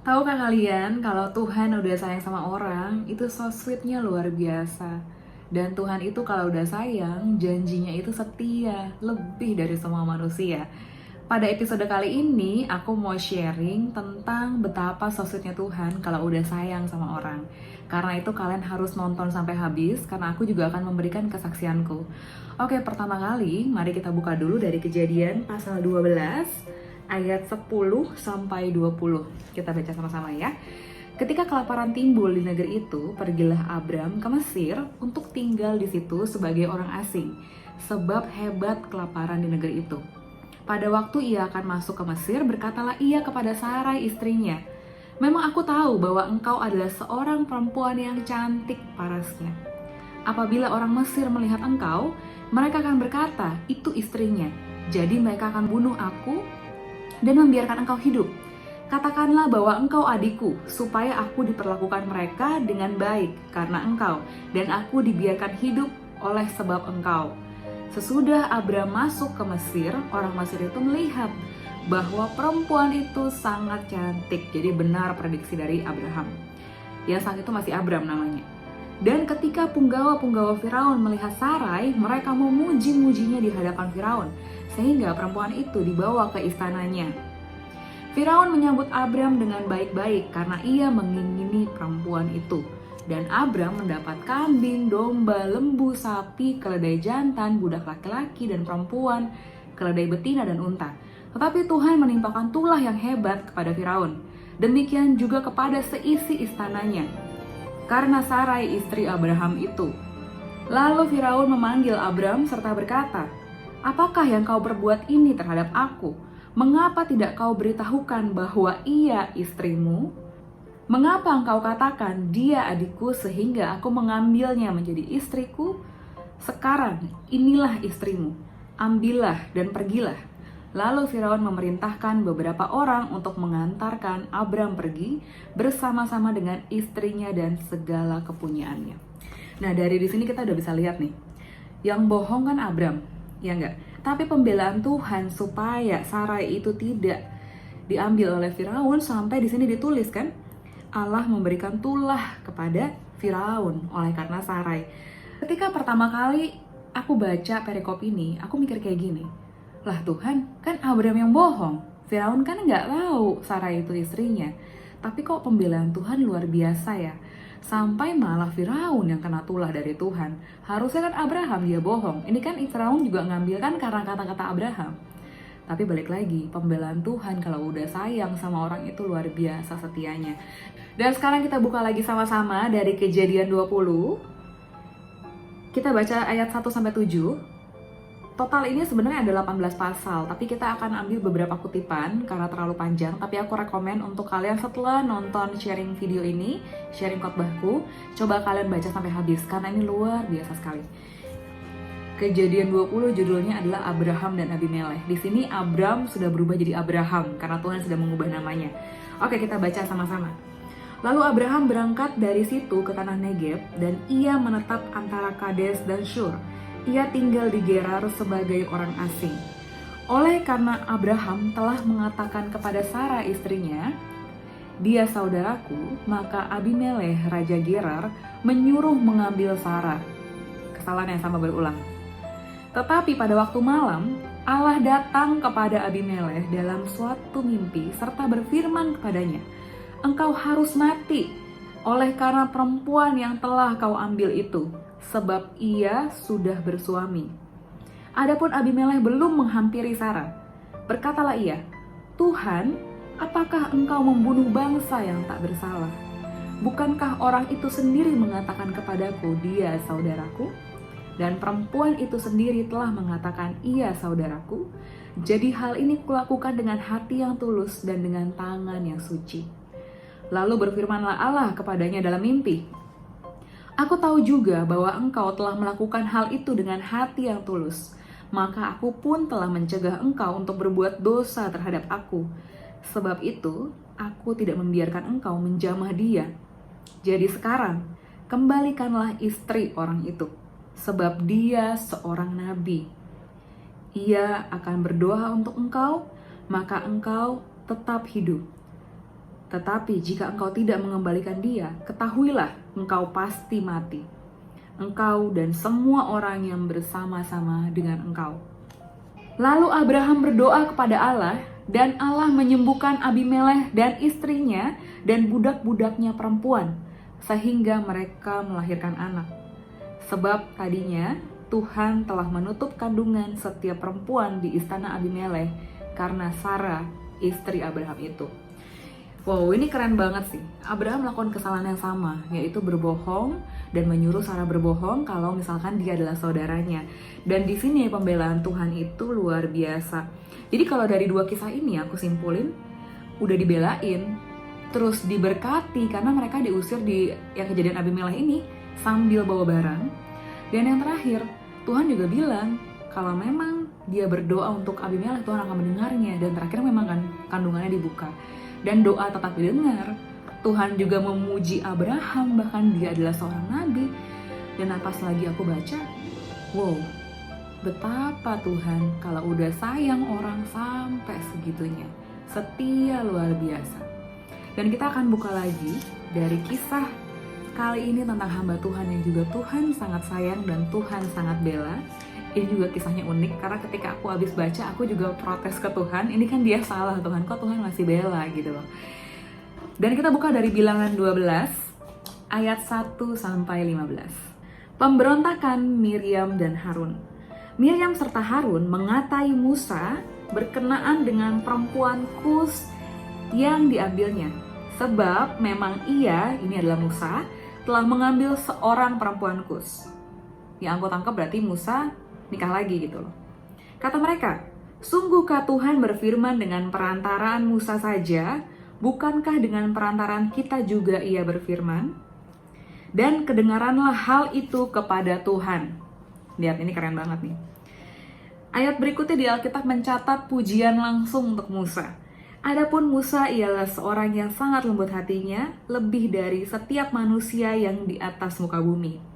Tahukah kalian kalau Tuhan udah sayang sama orang, itu so sweetnya luar biasa. Dan Tuhan itu kalau udah sayang, janjinya itu setia, lebih dari semua manusia. Pada episode kali ini, aku mau sharing tentang betapa so sweetnya Tuhan kalau udah sayang sama orang. Karena itu kalian harus nonton sampai habis, karena aku juga akan memberikan kesaksianku. Oke, pertama kali, mari kita buka dulu dari Kejadian pasal 12, ayat 10 sampai 20. Kita baca sama-sama ya. Ketika kelaparan timbul di negeri itu, pergilah Abram ke Mesir untuk tinggal di situ sebagai orang asing, sebab hebat kelaparan di negeri itu. Pada waktu ia akan masuk ke Mesir, berkatalah ia kepada Sarai istrinya, "Memang aku tahu bahwa engkau adalah seorang perempuan yang cantik parasnya. Apabila orang Mesir melihat engkau, mereka akan berkata, itu istrinya. Jadi mereka akan bunuh aku dan membiarkan engkau hidup. Katakanlah bahwa engkau adikku, supaya aku diperlakukan mereka dengan baik karena engkau, dan aku dibiarkan hidup oleh sebab engkau." Sesudah Abram masuk ke Mesir, orang Mesir itu melihat bahwa perempuan itu sangat cantik. Jadi benar prediksi dari Abraham. Yang saat itu masih Abram namanya. Dan ketika punggawa-punggawa Firaun melihat Sarai, mereka memuji-mujinya di hadapan Firaun, sehingga perempuan itu dibawa ke istananya. Firaun menyambut Abram dengan baik-baik karena ia mengingini perempuan itu. Dan Abram mendapat kambing, domba, lembu, sapi, keledai jantan, budak laki-laki dan perempuan, keledai betina dan unta. Tetapi Tuhan menimpakan tulah yang hebat kepada Firaun. Demikian juga kepada seisi istananya, karena Sarai istri Abraham itu. Lalu Firaun memanggil Abram serta berkata, "Apakah yang kau perbuat ini terhadap aku? Mengapa tidak kau beritahukan bahwa ia istrimu? Mengapa engkau katakan dia adikku sehingga aku mengambilnya menjadi istriku? Sekarang inilah istrimu, ambillah dan pergilah." Lalu Firaun memerintahkan beberapa orang untuk mengantarkan Abram pergi bersama-sama dengan istrinya dan segala kepunyaannya. Nah, dari di sini kita udah bisa lihat nih, yang bohong kan Abram, ya enggak? Tapi pembelaan Tuhan supaya Sarai itu tidak diambil oleh Firaun, sampai di sini ditulis kan, Allah memberikan tulah kepada Firaun oleh karena Sarai. Ketika pertama kali aku baca perikop ini, aku mikir kayak gini, lah Tuhan, kan Abram yang bohong, Firaun kan nggak tahu Sarai itu istrinya. Tapi kok pembelaan Tuhan luar biasa ya, sampai malah Firaun yang kena tulah dari Tuhan. Harusnya kan Abraham dia bohong, ini kan Firaun juga ngambil kan karena kata-kata Abraham. Tapi balik lagi, pembelaan Tuhan kalau udah sayang sama orang itu luar biasa setianya. Dan sekarang kita buka lagi sama-sama dari Kejadian 20. Kita baca ayat 1 sampai 7. Total ini sebenarnya ada 18 pasal, tapi kita akan ambil beberapa kutipan karena terlalu panjang. Tapi aku rekomen untuk kalian setelah nonton sharing video ini, sharing khotbahku, coba kalian baca sampai habis karena ini luar biasa sekali. Kejadian 20 judulnya adalah Abraham dan Abimelekh. Di sini Abram sudah berubah jadi Abraham karena Tuhan sudah mengubah namanya. Oke, kita baca sama-sama. Lalu Abraham berangkat dari situ ke tanah Negeb dan ia menetap antara Kades dan Shur. Ia tinggal di Gerar sebagai orang asing. Oleh karena Abraham telah mengatakan kepada Sarah istrinya, "Dia saudaraku," maka Abimelekh raja Gerar menyuruh mengambil Sarah. Kesalahan yang sama berulang. Tetapi pada waktu malam, Allah datang kepada Abimelekh dalam suatu mimpi serta berfirman kepadanya, "Engkau harus mati oleh karena perempuan yang telah kau ambil itu, sebab ia sudah bersuami." Adapun Abimelekh belum menghampiri Sarah. Berkatalah ia, "Tuhan, apakah engkau membunuh bangsa yang tak bersalah? Bukankah orang itu sendiri mengatakan kepadaku, dia saudaraku? Dan perempuan itu sendiri telah mengatakan, ia saudaraku. Jadi hal ini kulakukan dengan hati yang tulus dan dengan tangan yang suci." Lalu berfirmanlah Allah kepadanya dalam mimpi, "Aku tahu juga bahwa engkau telah melakukan hal itu dengan hati yang tulus. Maka aku pun telah mencegah engkau untuk berbuat dosa terhadap aku. Sebab itu, aku tidak membiarkan engkau menjamah dia. Jadi sekarang, kembalikanlah istri orang itu, sebab dia seorang nabi. Ia akan berdoa untuk engkau, maka engkau tetap hidup. Tetapi jika engkau tidak mengembalikan dia, ketahuilah engkau pasti mati. Engkau dan semua orang yang bersama-sama dengan engkau." Lalu Abraham berdoa kepada Allah, dan Allah menyembuhkan Abimelekh dan istrinya dan budak-budaknya perempuan, sehingga mereka melahirkan anak. Sebab tadinya Tuhan telah menutup kandungan setiap perempuan di istana Abimelekh karena Sarah, istri Abraham itu. Wow, ini keren banget sih. Abraham melakukan kesalahan yang sama, yaitu berbohong dan menyuruh Sarah berbohong kalau misalkan dia adalah saudaranya. Dan di sini pembelaan Tuhan itu luar biasa. Jadi kalau dari dua kisah ini aku simpulin, udah dibelain, terus diberkati karena mereka diusir di yang kejadian Abimelekh ini sambil bawa barang. Dan yang terakhir, Tuhan juga bilang kalau memang dia berdoa untuk Abimelekh, Tuhan akan mendengarnya. Dan terakhir memang kan kandungannya dibuka. Dan doa tetap didengar. Tuhan juga memuji Abraham, bahkan dia adalah seorang nabi. Dan pas lagi aku baca, wow, betapa Tuhan kalau udah sayang orang sampai segitunya. Setia luar biasa. Dan kita akan buka lagi dari kisah kali ini tentang hamba Tuhan yang juga Tuhan sangat sayang dan Tuhan sangat bela. Ini juga kisahnya unik karena ketika aku habis baca, aku juga protes ke Tuhan. Ini kan dia salah, Tuhan, kok Tuhan masih bela gitu loh. Dan kita buka dari Bilangan 12 ayat 1-15. Pemberontakan Miriam dan Harun. Miriam serta Harun mengatai Musa berkenaan dengan perempuan Kus yang diambilnya. Sebab memang ia, ini adalah Musa, telah mengambil seorang perempuan Kus. Yang aku tangkap berarti Musa nikah lagi gitu loh. Kata mereka, "Sungguhkah Tuhan berfirman dengan perantaraan Musa saja? Bukankah dengan perantaraan kita juga ia berfirman? Dan kedengaranlah hal itu kepada Tuhan." Lihat, ini keren banget nih. Ayat berikutnya di Alkitab mencatat pujian langsung untuk Musa. Adapun Musa ialah seorang yang sangat lembut hatinya, lebih dari setiap manusia yang di atas muka bumi.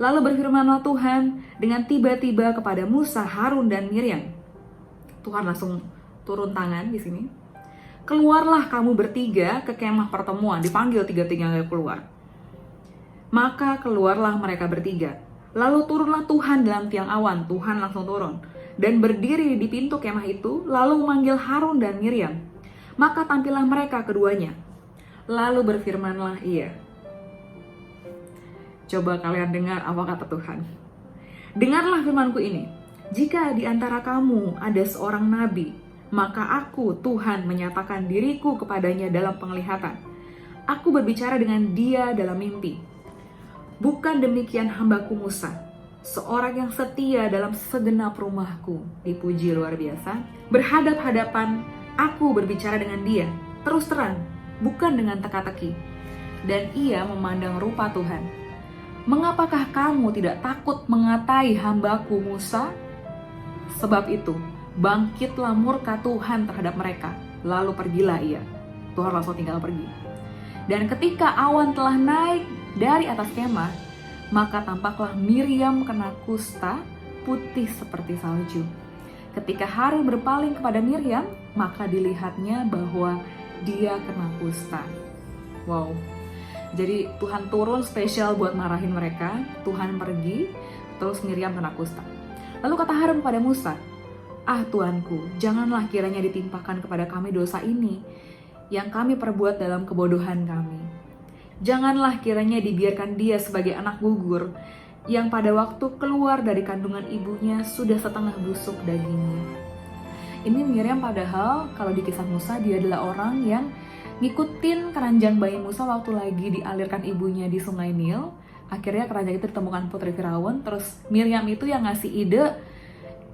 Lalu berfirmanlah Tuhan dengan tiba-tiba kepada Musa, Harun, dan Miriam. Tuhan langsung turun tangan di sini. "Keluarlah kamu bertiga ke kemah pertemuan." Dipanggil tiga-tiganya keluar. Maka keluarlah mereka bertiga. Lalu turunlah Tuhan dalam tiang awan. Tuhan langsung turun dan berdiri di pintu kemah itu, lalu memanggil Harun dan Miriam. Maka tampillah mereka keduanya. Lalu berfirmanlah ia. Coba kalian dengar apa kata Tuhan. "Dengarlah firmanku ini. Jika di antara kamu ada seorang nabi, maka aku, Tuhan, menyatakan diriku kepadanya dalam penglihatan. Aku berbicara dengan dia dalam mimpi. Bukan demikian hambaku Musa, seorang yang setia dalam segenap rumahku." Dipuji luar biasa. "Berhadap-hadapan aku berbicara dengan dia, terus terang, bukan dengan teka-teki. Dan ia memandang rupa Tuhan. Mengapakah kamu tidak takut mengatai hambaku Musa? Sebab itu, bangkitlah murka Tuhan terhadap mereka, lalu pergilah ia." Tuhan langsung tinggal pergi. "Dan ketika awan telah naik dari atas kemah, maka tampaklah Miriam kena kusta, putih seperti salju. Ketika Harun berpaling kepada Miriam, maka dilihatnya bahwa dia kena kusta." Wow. Jadi Tuhan turun spesial buat marahin mereka. Tuhan pergi, terus Miriam kena kusta. Lalu kata Harun kepada Musa, "Ah Tuanku, janganlah kiranya ditimpakan kepada kami dosa ini yang kami perbuat dalam kebodohan kami. Janganlah kiranya dibiarkan dia sebagai anak gugur yang pada waktu keluar dari kandungan ibunya sudah setengah busuk dagingnya." Ini Miriam padahal kalau di kisah Musa dia adalah orang yang ngikutin keranjang bayi Musa waktu lagi dialirkan ibunya di sungai Nil. Akhirnya keranjang itu ditemukan putri Firaun. Terus Miriam itu yang ngasih ide,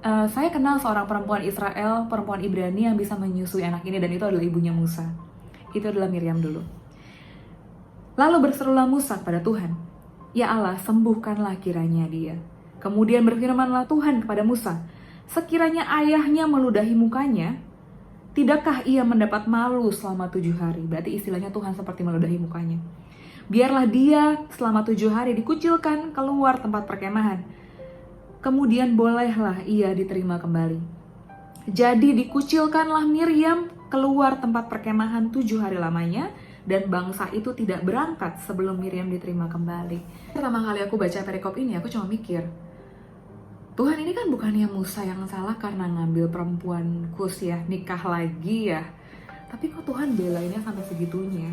"Saya kenal seorang perempuan Israel, perempuan Ibrani yang bisa menyusui anak ini," dan itu adalah ibunya Musa. Itu adalah Miriam dulu. Lalu berserulah Musa kepada Tuhan, "Ya Allah, sembuhkanlah kiranya dia." Kemudian berfirmanlah Tuhan kepada Musa, "Sekiranya ayahnya meludahi mukanya, tidakkah ia mendapat malu selama 7 hari? Berarti istilahnya Tuhan seperti meludahi mukanya. "Biarlah dia selama 7 hari dikucilkan keluar tempat perkemahan. Kemudian bolehlah ia diterima kembali." Jadi dikucilkanlah Miriam keluar tempat perkemahan 7 hari lamanya, dan bangsa itu tidak berangkat sebelum Miriam diterima kembali. Pertama kali aku baca perikop ini, aku cuma mikir, Tuhan, ini kan bukannya Musa yang salah karena ngambil perempuan Kus ya, nikah lagi ya. Tapi kok Tuhan belainnya sampai segitunya?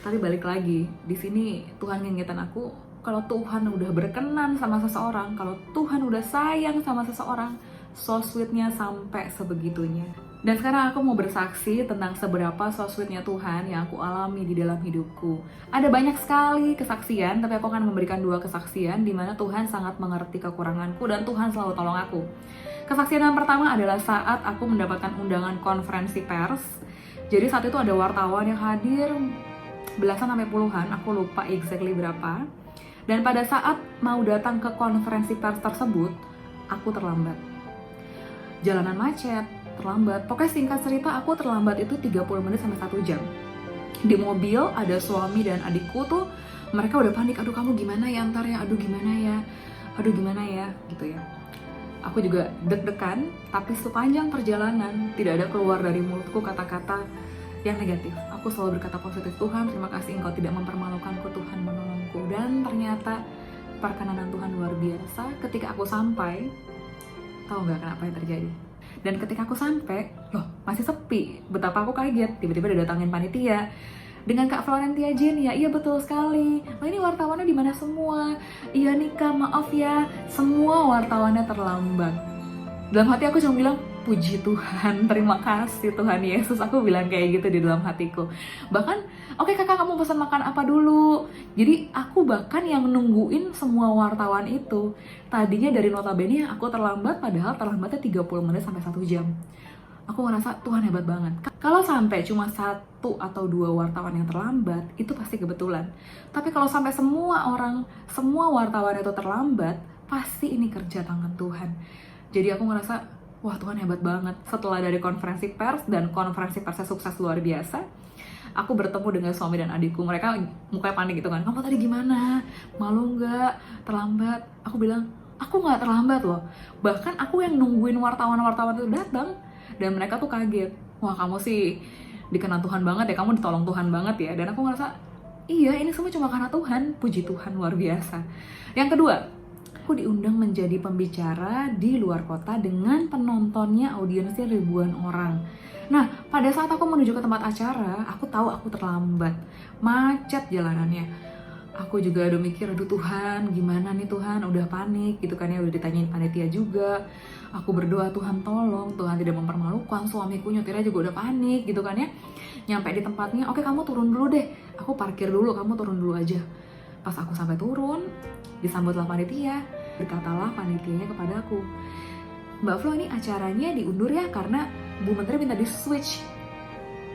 Tapi balik lagi, di sini Tuhan ngingetin aku, kalau Tuhan udah berkenan sama seseorang, kalau Tuhan udah sayang sama seseorang, so sweetnya sampai sebegitunya. Dan sekarang aku mau bersaksi tentang seberapa so sweetnya Tuhan yang aku alami di dalam hidupku. Ada banyak sekali kesaksian, tapi aku akan memberikan 2 kesaksian di mana Tuhan sangat mengerti kekuranganku dan Tuhan selalu tolong aku. Kesaksian yang pertama adalah saat aku mendapatkan undangan konferensi pers. Jadi saat itu ada wartawan yang hadir belasan sampai puluhan, aku lupa exactly berapa. Dan pada saat mau datang ke konferensi pers tersebut, aku terlambat. Jalanan macet, terlambat. Pokoknya singkat cerita, aku terlambat itu 30 menit sampai 1 jam. Di mobil ada suami dan adikku tuh, mereka udah panik, aduh kamu gimana ya antar ya, aduh gimana ya, gitu ya. Aku juga deg-degan, tapi sepanjang perjalanan tidak ada keluar dari mulutku kata-kata yang negatif. Aku selalu berkata positif, Tuhan terima kasih Engkau tidak mempermalukanku, Tuhan menolongku. Dan ternyata perkenanan Tuhan luar biasa. Ketika aku sampai, tahu nggak kenapa yang terjadi? Dan ketika aku sampai, loh masih sepi. Betapa aku kaget, tiba-tiba didatangin panitia dengan Kak Florentia Jen, ya iya betul sekali. Nah ini wartawannya di mana semua? Iya nih Kak, maaf ya, semua wartawannya terlambat. Dalam hati aku cuma bilang, puji Tuhan, terima kasih Tuhan Yesus. Aku bilang kayak gitu di dalam hatiku. Bahkan, oke kakak kamu pesan makan apa dulu? Jadi aku bahkan yang nungguin semua wartawan itu. Tadinya dari notabene aku terlambat, padahal terlambatnya 30 menit sampai 1 jam. Aku ngerasa Tuhan hebat banget. Kalau sampai cuma 1 atau 2 wartawan yang terlambat, itu pasti kebetulan. Tapi kalau sampai semua wartawan itu terlambat, pasti ini kerja tangan Tuhan. Jadi aku ngerasa, wah Tuhan hebat banget. Setelah dari konferensi pers, dan konferensi persnya sukses luar biasa, aku bertemu dengan suami dan adikku. Mereka mukanya panik gitu kan, kamu tadi gimana? Malu nggak? Terlambat? Aku bilang, aku nggak terlambat loh. Bahkan aku yang nungguin wartawan-wartawan itu datang. Dan mereka tuh kaget, wah kamu sih dikenal Tuhan banget ya, kamu ditolong Tuhan banget ya. Dan aku ngerasa, iya ini semua cuma karena Tuhan, puji Tuhan luar biasa. Yang kedua, aku diundang menjadi pembicara di luar kota dengan penontonnya audiensnya ribuan orang. Nah, pada saat aku menuju ke tempat acara, aku tahu aku terlambat, macet jalanannya. Aku juga udah mikir, aduh Tuhan, gimana nih Tuhan, udah panik gitu kan ya, udah ditanyain panitia juga. Aku berdoa, Tuhan tolong, Tuhan tidak mempermalukan, suamiku nyetirnya juga udah panik gitu kan ya. Nyampe di tempatnya, oke kamu turun dulu deh, aku parkir dulu, kamu turun dulu aja. Pas aku sampai turun, disambutlah panitia, berkatalah panitianya kepada aku, Mbak Flo ini acaranya diundur ya karena Bu Menteri minta di switch.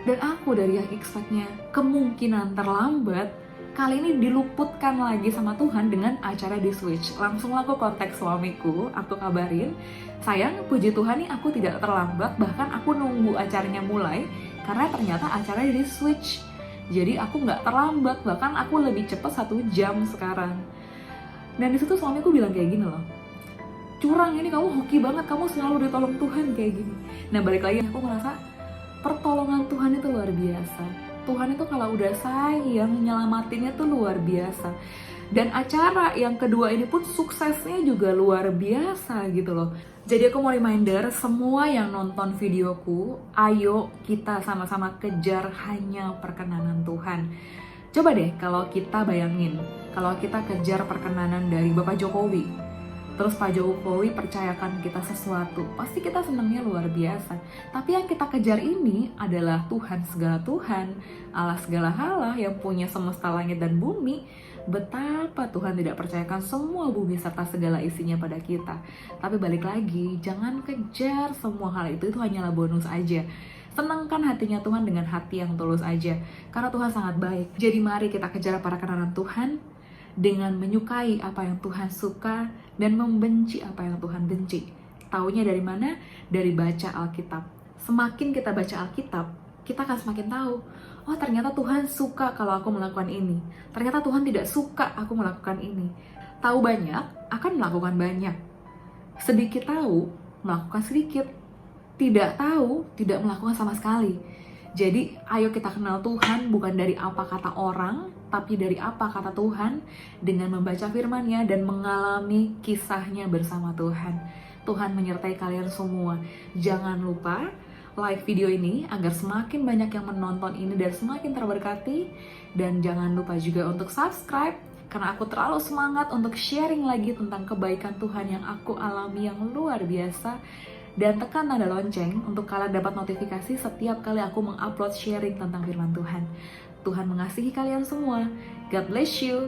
Dan aku dari yang expect-nya kemungkinan terlambat, kali ini diluputkan lagi sama Tuhan dengan acara di switch. Langsung aku kontak suamiku, aku kabarin, sayang puji Tuhan nih aku tidak terlambat, bahkan aku nunggu acaranya mulai karena ternyata acaranya di switch. Jadi aku nggak terlambat, bahkan aku lebih cepat 1 jam sekarang. Dan disitu suamiku bilang kayak gini loh, curang ini kamu hoki banget, kamu selalu ditolong Tuhan kayak gini. Nah balik lagi aku merasa pertolongan Tuhan itu luar biasa. Tuhan itu kalau udah sayang, nyelamatinnya tuh luar biasa. Dan acara yang kedua ini pun suksesnya juga luar biasa gitu loh. Jadi aku mau reminder semua yang nonton videoku, ayo kita sama-sama kejar hanya perkenanan Tuhan. Coba deh kalau kita bayangin, kalau kita kejar perkenanan dari Bapak Jokowi, terus Pak Jokowi percayakan kita sesuatu, pasti kita senangnya luar biasa. Tapi yang kita kejar ini adalah Tuhan segala Tuhan, Allah segala Allah yang punya semesta langit dan bumi. Betapa Tuhan tidak percayakan semua bumi serta segala isinya pada kita. Tapi balik lagi, jangan kejar semua hal itu hanyalah bonus aja. Senangkan hatinya Tuhan dengan hati yang tulus aja, karena Tuhan sangat baik. Jadi mari kita kejar para kenalan Tuhan dengan menyukai apa yang Tuhan suka dan membenci apa yang Tuhan benci. Taunya dari mana? Dari baca Alkitab. Semakin kita baca Alkitab, kita akan semakin tahu, oh ternyata Tuhan suka kalau aku melakukan ini. Ternyata Tuhan tidak suka aku melakukan ini. Tahu banyak, akan melakukan banyak. Sedikit tahu, melakukan sedikit. Tidak tahu, tidak melakukan sama sekali. Jadi ayo kita kenal Tuhan bukan dari apa kata orang, tapi dari apa kata Tuhan, dengan membaca firman-Nya dan mengalami kisahnya bersama Tuhan. Tuhan menyertai kalian semua. Jangan lupa like video ini agar semakin banyak yang menonton ini dan semakin terberkati. Dan jangan lupa juga untuk subscribe, karena aku terlalu semangat untuk sharing lagi tentang kebaikan Tuhan yang aku alami yang luar biasa. Dan tekan tanda lonceng untuk kalian dapat notifikasi setiap kali aku mengupload sharing tentang firman Tuhan. Tuhan mengasihi kalian semua. God bless you.